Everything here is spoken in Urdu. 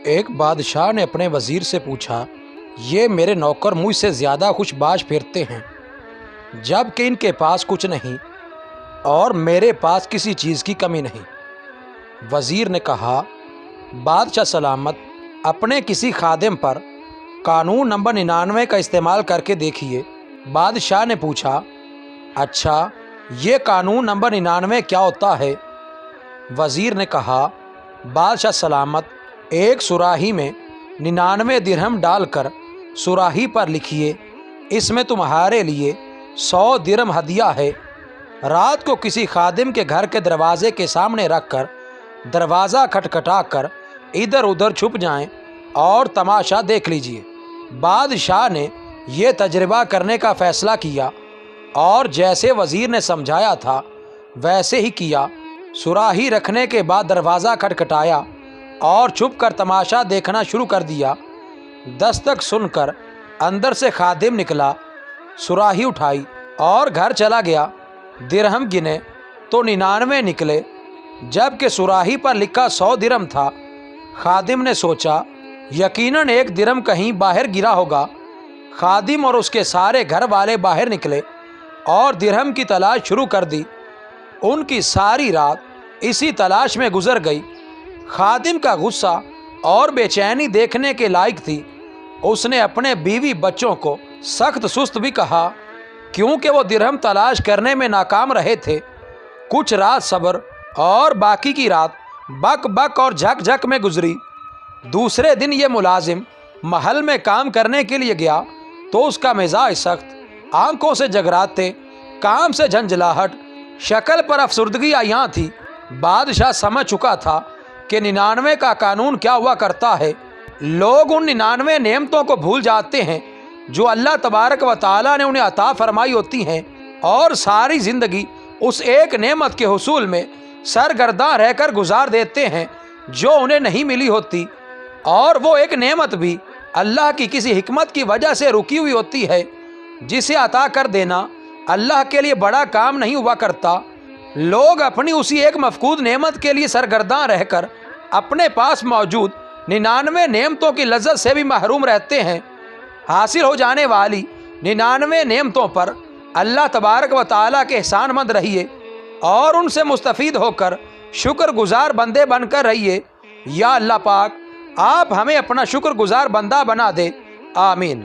ایک بادشاہ نے اپنے وزیر سے پوچھا، یہ میرے نوکر مجھ سے زیادہ خوش باش پھرتے ہیں جب کہ ان کے پاس کچھ نہیں اور میرے پاس کسی چیز کی کمی نہیں۔ وزیر نے کہا، بادشاہ سلامت، اپنے کسی خادم پر قانون نمبر 99 کا استعمال کر کے دیکھیے۔ بادشاہ نے پوچھا، اچھا یہ قانون نمبر 99 کیا ہوتا ہے؟ وزیر نے کہا، بادشاہ سلامت، ایک سراہی میں 99 درہم ڈال کر سراہی پر لکھیے، اس میں تمہارے لیے 100 درہم ہدیہ ہے۔ رات کو کسی خادم کے گھر کے دروازے کے سامنے رکھ کر دروازہ کھٹکھٹا کر ادھر ادھر چھپ جائیں اور تماشا دیکھ لیجیے۔ بادشاہ نے یہ تجربہ کرنے کا فیصلہ کیا اور جیسے وزیر نے سمجھایا تھا ویسے ہی کیا۔ سراہی رکھنے کے بعد دروازہ کھٹکھٹایا اور چھپ کر تماشا دیکھنا شروع کر دیا۔ دستک سن کر اندر سے خادم نکلا، سراہی اٹھائی اور گھر چلا گیا۔ درہم گنے تو 99 نکلے جبکہ سراہی پر لکھا 100 درہم تھا۔ خادم نے سوچا، یقیناً ایک درہم کہیں باہر گرا ہوگا۔ خادم اور اس کے سارے گھر والے باہر نکلے اور درہم کی تلاش شروع کر دی۔ ان کی ساری رات اسی تلاش میں گزر گئی۔ خادم کا غصہ اور بے چینی دیکھنے کے لائق تھی۔ اس نے اپنے بیوی بچوں کو سخت سست بھی کہا کیونکہ وہ درہم تلاش کرنے میں ناکام رہے تھے۔ کچھ رات صبر اور باقی کی رات بک بک اور جھک جھک میں گزری۔ دوسرے دن یہ ملازم محل میں کام کرنے کے لیے گیا تو اس کا مزاج سخت، آنکھوں سے جگراتے، کام سے جھنجھلاہٹ، شکل پر افسردگی عیاں تھی۔ بادشاہ سمجھ چکا تھا کہ 99 کا قانون کیا ہوا کرتا ہے۔ لوگ ان 99 نعمتوں کو بھول جاتے ہیں جو اللہ تبارک و تعالیٰ نے انہیں عطا فرمائی ہوتی ہیں اور ساری زندگی اس ایک نعمت کے حصول میں سرگرداں رہ کر گزار دیتے ہیں جو انہیں نہیں ملی ہوتی، اور وہ ایک نعمت بھی اللہ کی کسی حکمت کی وجہ سے رکی ہوئی ہوتی ہے جسے عطا کر دینا اللہ کے لیے بڑا کام نہیں ہوا کرتا۔ لوگ اپنی اسی ایک مفقود نعمت کے لیے سرگرداں رہ کر اپنے پاس موجود 99 نعمتوں کی لذت سے بھی محروم رہتے ہیں۔ حاصل ہو جانے والی 99 نعمتوں پر اللہ تبارک و تعالیٰ کے احسان مند رہیے اور ان سے مستفید ہو کر شکر گزار بندے بن کر رہیے۔ یا اللہ پاک، آپ ہمیں اپنا شکر گزار بندہ بنا دے، آمین۔